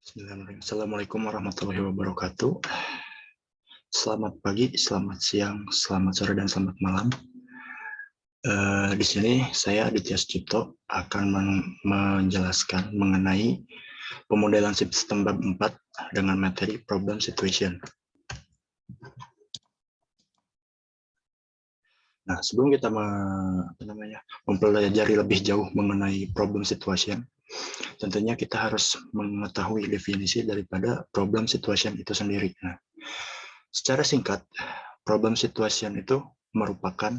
Bismillahirrahmanirrahim. Assalamualaikum warahmatullahi wabarakatuh. Selamat pagi, selamat siang, selamat sore, dan selamat malam. Di sini saya Aditya Sucipto akan menjelaskan mengenai pemodelan sistem bab 4 dengan materi problem situation. Nah, sebelum kita mempelajari lebih jauh mengenai problem situation, tentunya kita harus mengetahui definisi daripada problem situation itu sendiri. Nah, secara singkat, problem situation itu merupakan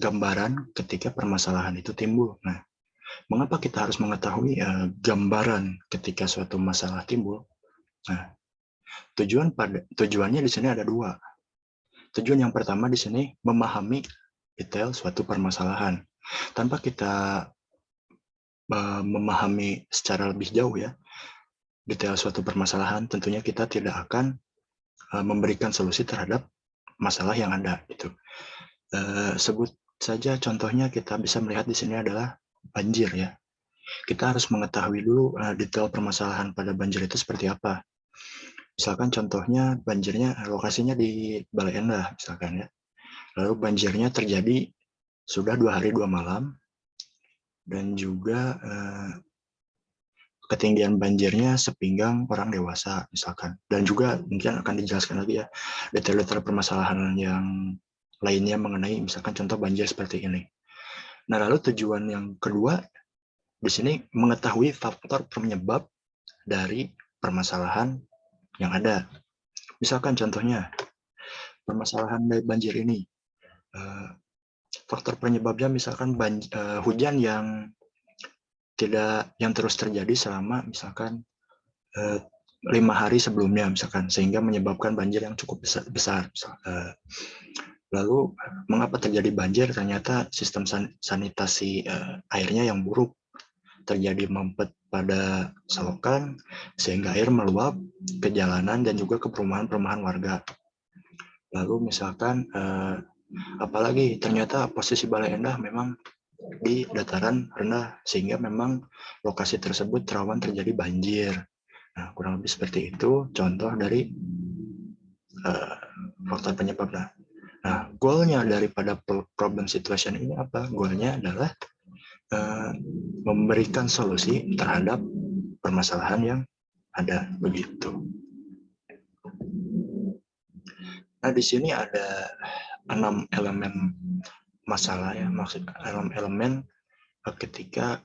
gambaran ketika permasalahan itu timbul. Nah, mengapa kita harus mengetahui gambaran ketika suatu masalah timbul? Nah, tujuannya di sini ada dua. Tujuan yang pertama di sini memahami detail suatu permasalahan. Tanpa kita memahami secara lebih jauh ya detail suatu permasalahan, tentunya kita tidak akan memberikan solusi terhadap masalah yang ada. Gitu. Sebut saja contohnya kita bisa melihat di sini adalah banjir ya. Kita harus mengetahui dulu detail permasalahan pada banjir itu seperti apa. Misalkan contohnya banjirnya lokasinya di Bale Endah misalkan ya. Lalu banjirnya terjadi sudah 2 hari 2 malam dan juga ketinggian banjirnya sepinggang orang dewasa misalkan. Dan juga mungkin akan dijelaskan lagi ya detail-detail permasalahan yang lainnya mengenai misalkan contoh banjir seperti ini. Nah, lalu tujuan yang kedua di sini mengetahui faktor penyebab dari permasalahan yang ada. Misalkan contohnya permasalahan dari banjir ini, faktor penyebabnya misalkan hujan yang terus terjadi selama misalkan 5 hari sebelumnya misalkan, sehingga menyebabkan banjir yang cukup besar. Lalu mengapa terjadi banjir? Ternyata sistem sanitasi airnya yang buruk, terjadi mampet pada selokan sehingga air meluap ke jalanan dan juga ke perumahan-perumahan warga. Lalu misalkan apalagi ternyata posisi Bale Endah memang di dataran rendah sehingga memang lokasi tersebut rawan terjadi banjir. Nah, kurang lebih seperti itu contoh dari faktor penyebab. Nah, goalnya daripada problem situation ini apa? Goalnya adalah memberikan solusi terhadap permasalahan yang ada begitu. Nah, di sini ada 6 elemen masalah ya, maksud 6 elemen ketika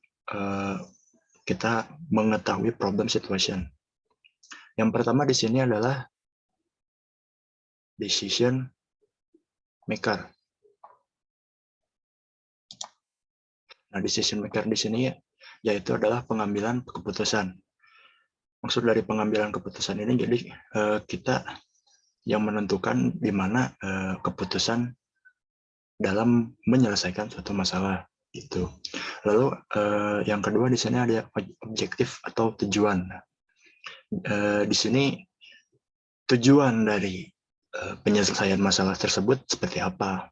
kita mengetahui problem situation. Yang pertama di sini adalah decision maker. Nah, decision maker di sini yaitu adalah pengambilan keputusan. Maksud dari pengambilan keputusan ini jadi kita yang menentukan di mana keputusan dalam menyelesaikan suatu masalah itu. Lalu yang kedua di sini ada objektif atau tujuan. Di sini tujuan dari penyelesaian masalah tersebut seperti apa,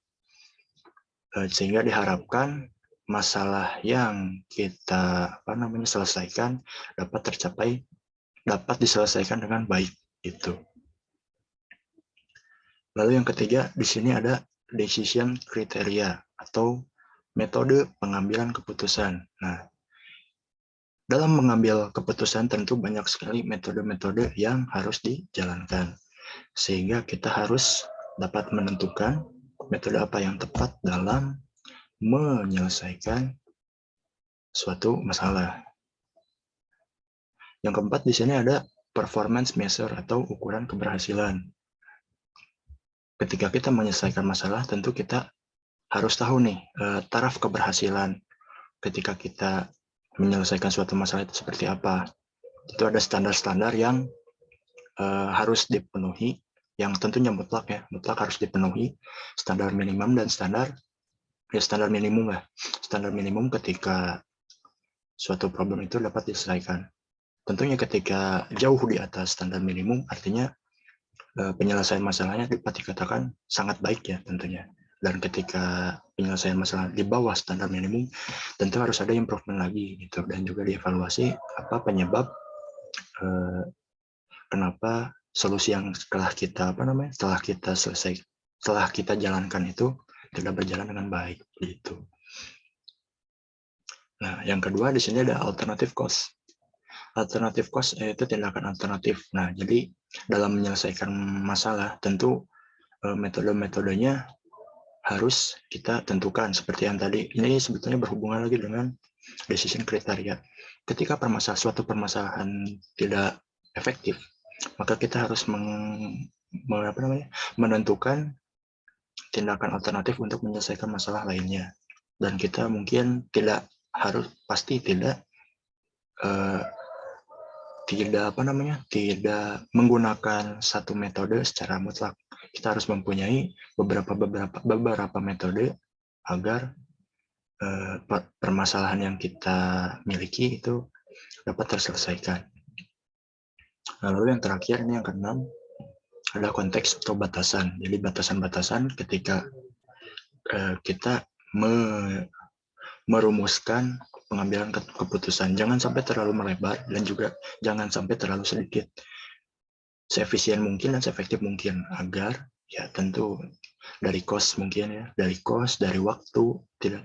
sehingga diharapkan masalah yang kita selesaikan dapat diselesaikan dengan baik itu. Lalu yang ketiga di sini ada decision criteria atau metode pengambilan keputusan. Nah, dalam mengambil keputusan tentu banyak sekali metode-metode yang harus dijalankan. Sehingga kita harus dapat menentukan metode apa yang tepat dalam menyelesaikan suatu masalah. Yang keempat di sini ada performance measure atau ukuran keberhasilan. Ketika kita menyelesaikan masalah, tentu kita harus tahu nih taraf keberhasilan ketika kita menyelesaikan suatu masalah itu seperti apa. Itu ada standar-standar yang harus dipenuhi, yang tentunya mutlak ya, mutlak harus dipenuhi standar minimum dan standar minimum lah. Standar minimum ketika suatu problem itu dapat diselesaikan. Tentunya ketika jauh di atas standar minimum, artinya penyelesaian masalahnya dapat dikatakan sangat baik ya tentunya. Dan ketika penyelesaian masalah di bawah standar minimum, tentu harus ada improvement lagi gitu, dan juga dievaluasi apa penyebab kenapa solusi yang setelah kita setelah kita jalankan itu tidak berjalan dengan baik gitu. Nah, yang kedua di sini ada alternative cost. Alternative cost yaitu tindakan alternatif. Nah, jadi dalam menyelesaikan masalah tentu metode-metodenya harus kita tentukan seperti yang tadi. Ini sebetulnya berhubungan lagi dengan decision kriteria. Ketika suatu permasalahan tidak efektif, maka kita harus menentukan tindakan alternatif untuk menyelesaikan masalah lainnya. Dan kita mungkin pasti tidak menggunakan satu metode secara mutlak. Kita harus mempunyai beberapa metode agar permasalahan yang kita miliki itu dapat terselesaikan. Lalu yang terakhir, ini yang keenam, ada konteks atau batasan. Jadi batasan-batasan ketika kita merumuskan pengambilan keputusan. Jangan sampai terlalu melebar dan juga jangan sampai terlalu sedikit. Seefisien mungkin dan seefektif mungkin agar ya tentu dari cost mungkin ya, dari waktu tidak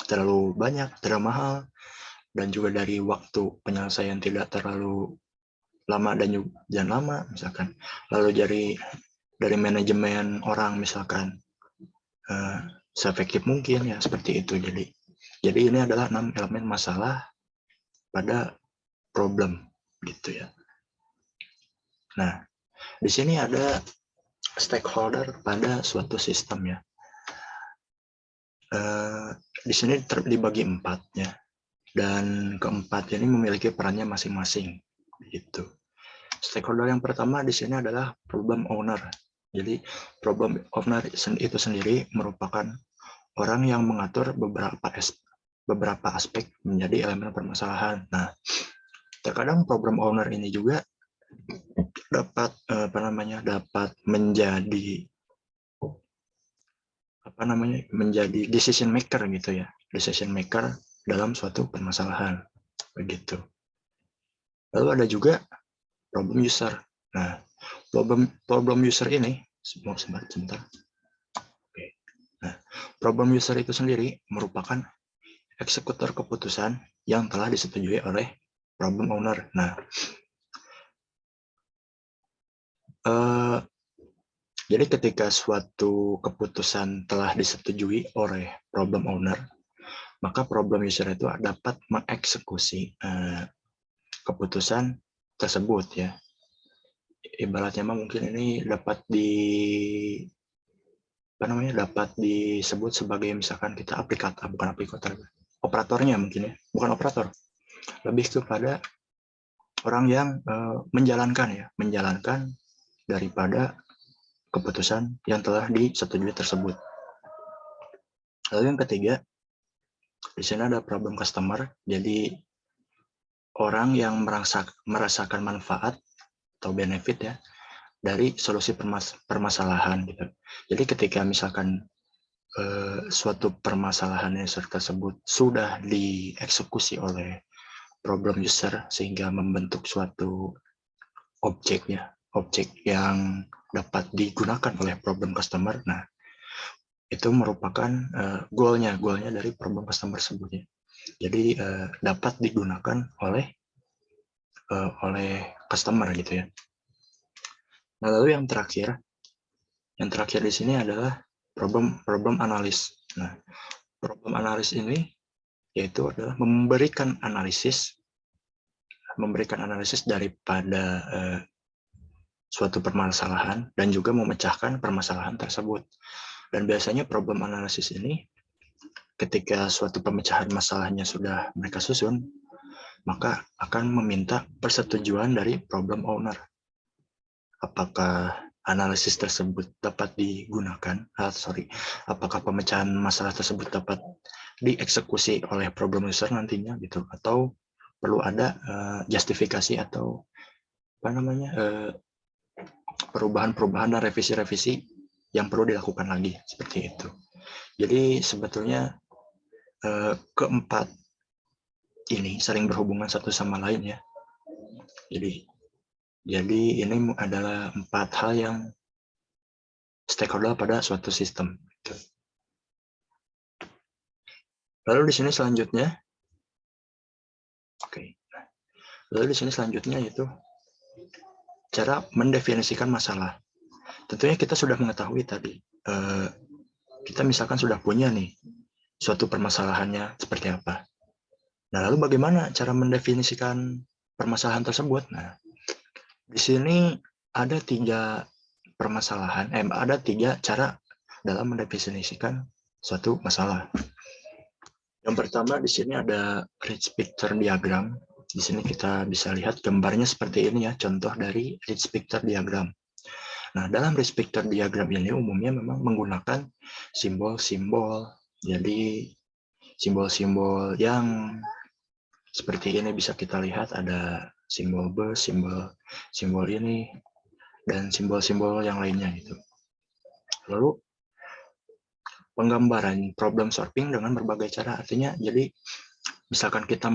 terlalu banyak, terlalu mahal, dan juga dari waktu penyelesaian tidak terlalu lama dan lama misalkan. Lalu dari manajemen orang misalkan seefektif mungkin ya, seperti itu. Jadi ini adalah 6 elemen masalah pada problem gitu ya. Nah, di sini ada stakeholder pada suatu sistem ya. Di sini dibagi 4 ya, dan keempat ini memiliki perannya masing-masing gitu. Stakeholder yang pertama di sini adalah problem owner. Jadi problem owner itu sendiri merupakan orang yang mengatur beberapa aspek menjadi elemen permasalahan. Nah, terkadang problem owner ini juga dapat menjadi decision maker gitu ya, decision maker dalam suatu permasalahan begitu. Lalu ada juga problem user. Nah, problem user ini sebentar. Nah, problem user itu sendiri merupakan eksekutor keputusan yang telah disetujui oleh problem owner. Nah, jadi ketika suatu keputusan telah disetujui oleh problem owner, maka problem user itu dapat mengeksekusi keputusan tersebut ya. Ibaratnya mungkin ini dapat disebut sebagai misalkan kita operatornya mungkin ya, bukan operator, lebih kepada orang yang menjalankan daripada keputusan yang telah disetujui tersebut. Lalu yang ketiga, di sini ada problem customer. Jadi orang yang merasakan manfaat atau benefit ya dari solusi permasalahan gitu. Jadi ketika misalkan suatu permasalahan tersebut sudah dieksekusi oleh problem user sehingga membentuk suatu objek yang dapat digunakan oleh problem customer. Nah, itu merupakan goalnya dari problem customer tersebut ya. Jadi dapat digunakan oleh customer gitu ya. Nah, lalu yang terakhir di sini adalah problem analis. Nah, problem analis ini yaitu adalah memberikan analisis daripada suatu permasalahan dan juga memecahkan permasalahan tersebut. Dan biasanya problem analisis ini ketika suatu pemecahan masalahnya sudah mereka susun, maka akan meminta persetujuan dari problem owner. Apakah analisis tersebut dapat digunakan, apakah pemecahan masalah tersebut dapat dieksekusi oleh problem user nantinya gitu, atau perlu ada justifikasi atau perubahan-perubahan dan revisi-revisi yang perlu dilakukan lagi seperti itu. Jadi sebetulnya keempat ini saling berhubungan satu sama lain ya. Jadi ini adalah 4 hal yang stakeholder pada suatu sistem. Lalu di sini selanjutnya, yaitu cara mendefinisikan masalah. Tentunya kita sudah mengetahui tadi, kita misalkan sudah punya nih suatu permasalahannya seperti apa. Nah, lalu bagaimana cara mendefinisikan permasalahan tersebut? Nah, di sini ada 3 permasalahan, ada 3 cara dalam mendefinisikan suatu masalah. Yang pertama di sini ada rich picture diagram. Di sini kita bisa lihat gambarnya seperti ini ya, contoh dari rich picture diagram. Nah, dalam rich picture diagram ini umumnya memang menggunakan simbol-simbol. Jadi simbol-simbol yang seperti ini bisa kita lihat, ada simbol bus, simbol ini, dan simbol-simbol yang lainnya gitu. Lalu penggambaran problem solving dengan berbagai cara, artinya jadi misalkan kita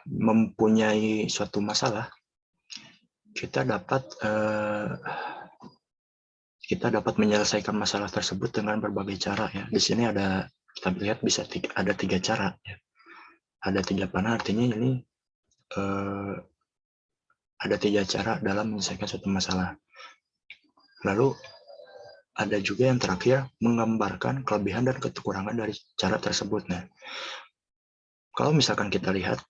mempunyai suatu masalah, kita dapat menyelesaikan masalah tersebut dengan berbagai cara ya. Di sini kita lihat ada 3 cara ya. Ada 3 panah, artinya ini ada 3 cara dalam menyelesaikan suatu masalah. Lalu ada juga yang terakhir, menggambarkan kelebihan dan kekurangan dari cara tersebut. Nah, kalau misalkan kita lihat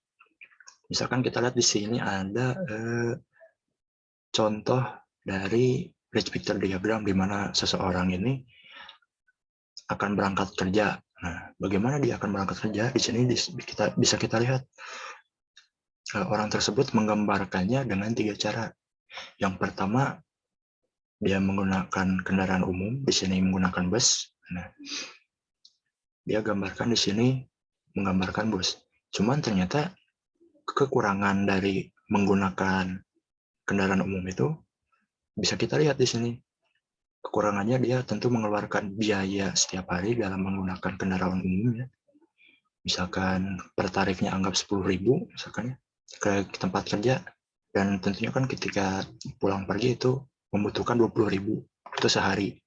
di sini ada contoh dari rich picture diagram di mana seseorang ini akan berangkat kerja. Nah, bagaimana dia akan berangkat kerja? Di sini bisa kita lihat orang tersebut menggambarkannya dengan 3 cara. Yang pertama, dia menggunakan kendaraan umum, di sini menggunakan bus. Nah, dia gambarkan di sini menggambarkan bus. Cuman ternyata kekurangan dari menggunakan kendaraan umum itu bisa kita lihat di sini. Kekurangannya dia tentu mengeluarkan biaya setiap hari dalam menggunakan kendaraan umum ya. Misalkan per tarifnya anggap 10.000 misalkan ya, ke tempat kerja, dan tentunya kan ketika pulang pergi itu membutuhkan 20.000 itu sehari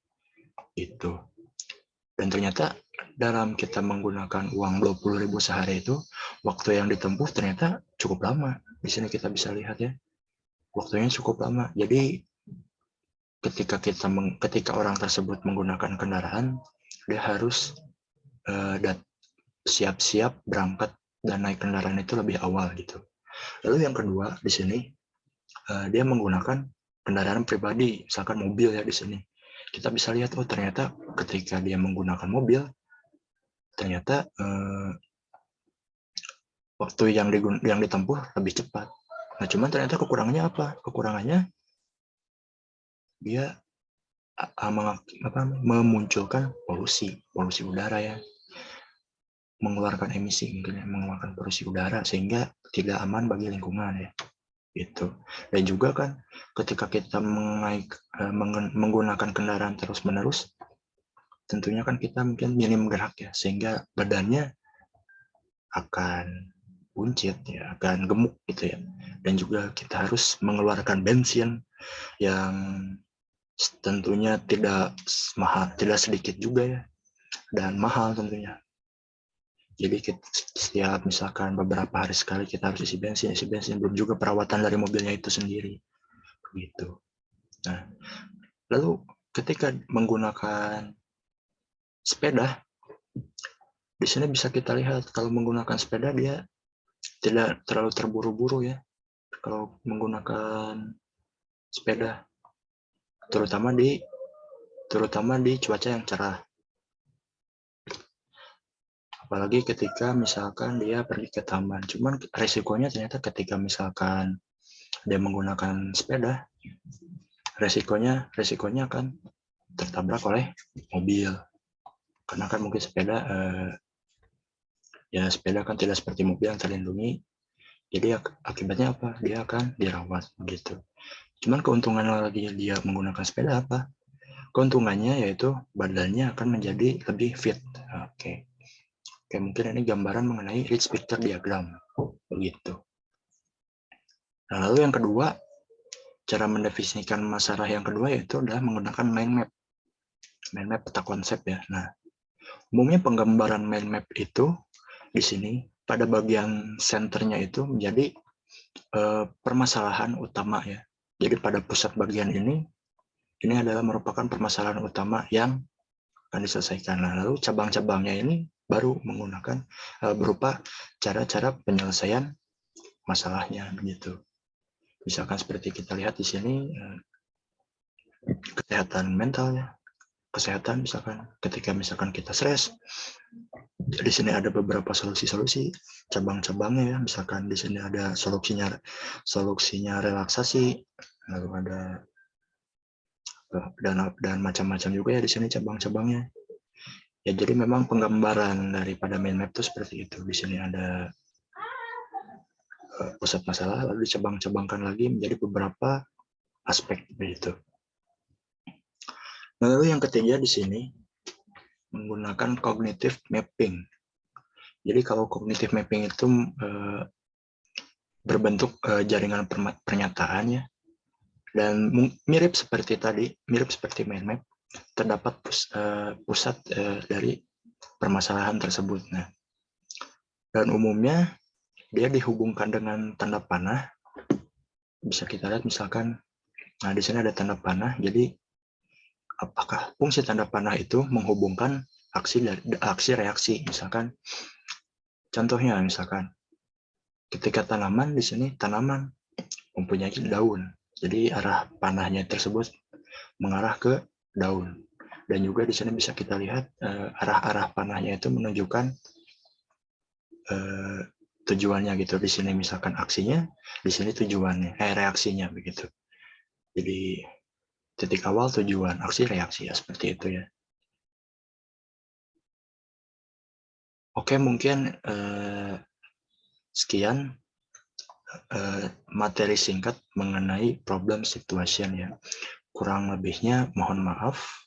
itu. Dan ternyata dalam kita menggunakan uang 20.000 sehari itu, waktu yang ditempuh ternyata cukup lama. Di sini kita bisa lihat ya, waktunya cukup lama. Jadi ketika orang tersebut menggunakan kendaraan, dia harus siap-siap berangkat dan naik kendaraan itu lebih awal gitu. Lalu yang kedua di sini, dia menggunakan kendaraan pribadi, misalkan mobil ya di sini. Kita bisa lihat, oh ternyata ketika dia menggunakan mobil, ternyata waktu yang ditempuh lebih cepat. Nah, cuman ternyata kekurangannya apa? Kekurangannya dia memunculkan polusi udara ya, mengeluarkan emisi mungkin ya, mengeluarkan polusi udara sehingga tidak aman bagi lingkungan ya. Gitu. Dan juga kan ketika kita menggunakan kendaraan terus-menerus, tentunya kan kita mungkin minim gerak ya, sehingga badannya akan buncit ya, akan gemuk gitu ya. Dan juga kita harus mengeluarkan bensin yang tentunya tidak sedikit juga ya, dan mahal tentunya. Jadi setiap misalkan beberapa hari sekali kita harus isi bensin, belum juga perawatan dari mobilnya itu sendiri. Begitu. Nah, lalu ketika menggunakan sepeda, di sini bisa kita lihat kalau menggunakan sepeda dia tidak terlalu terburu-buru ya. Kalau menggunakan sepeda, terutama di cuaca yang cerah. Apalagi ketika misalkan dia pergi ke taman. Cuman resikonya ternyata ketika misalkan dia menggunakan sepeda, resikonya akan tertabrak oleh mobil. Karena kan mungkin sepeda kan tidak seperti mobil yang terlindungi. Jadi akibatnya apa? Dia akan dirawat begitu. Cuman keuntungannya lagi dia menggunakan sepeda apa? Keuntungannya yaitu badannya akan menjadi lebih fit. Oke, mungkin ini gambaran mengenai rich picture diagram begitu. Nah, lalu yang kedua, cara mendefinisikan masalah yang kedua yaitu adalah menggunakan mind map. Mind map peta konsep ya. Nah, umumnya penggambaran mind map itu di sini pada bagian senternya itu menjadi permasalahan utama ya. Jadi pada pusat bagian ini adalah merupakan permasalahan utama yang akan diselesaikan. Nah, lalu cabang-cabangnya ini baru menggunakan berupa cara-cara penyelesaian masalahnya begitu. Misalkan seperti kita lihat di sini kesehatan mentalnya, kesehatan misalkan ketika misalkan kita stres. Di sini ada beberapa solusi-solusi cabang-cabangnya ya. Misalkan di sini ada solusinya relaksasi, lalu ada dan macam-macam juga ya di sini cabang-cabangnya. Ya, jadi memang penggambaran daripada mind map itu seperti itu. Di sini ada pusat masalah, lalu dicabang-cabangkan lagi menjadi beberapa aspek begitu. Lalu yang ketiga di sini menggunakan cognitive mapping. Jadi kalau cognitive mapping itu berbentuk jaringan pernyataan ya, dan mirip seperti tadi, mirip seperti mind map, terdapat pusat dari permasalahan tersebut. Nah, dan umumnya dia dihubungkan dengan tanda panah. Bisa kita lihat misalkan, nah di sini ada tanda panah. Jadi apakah fungsi tanda panah itu menghubungkan aksi reaksi? Misalkan contohnya misalkan ketika tanaman di sini tanaman mempunyai daun. Jadi arah panahnya tersebut mengarah ke daun. Dan juga di sini bisa kita lihat arah-arah panahnya itu menunjukkan tujuannya gitu. Di sini misalkan aksinya, di sini tujuannya, reaksinya begitu. Jadi titik awal tujuan, aksi reaksi ya seperti itu ya. Oke, mungkin sekian materi singkat mengenai problem situation ya. Kurang lebihnya mohon maaf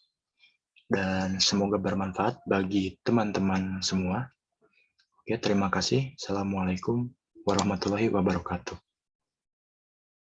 dan semoga bermanfaat bagi teman-teman semua. Oke, terima kasih. Assalamualaikum warahmatullahi wabarakatuh.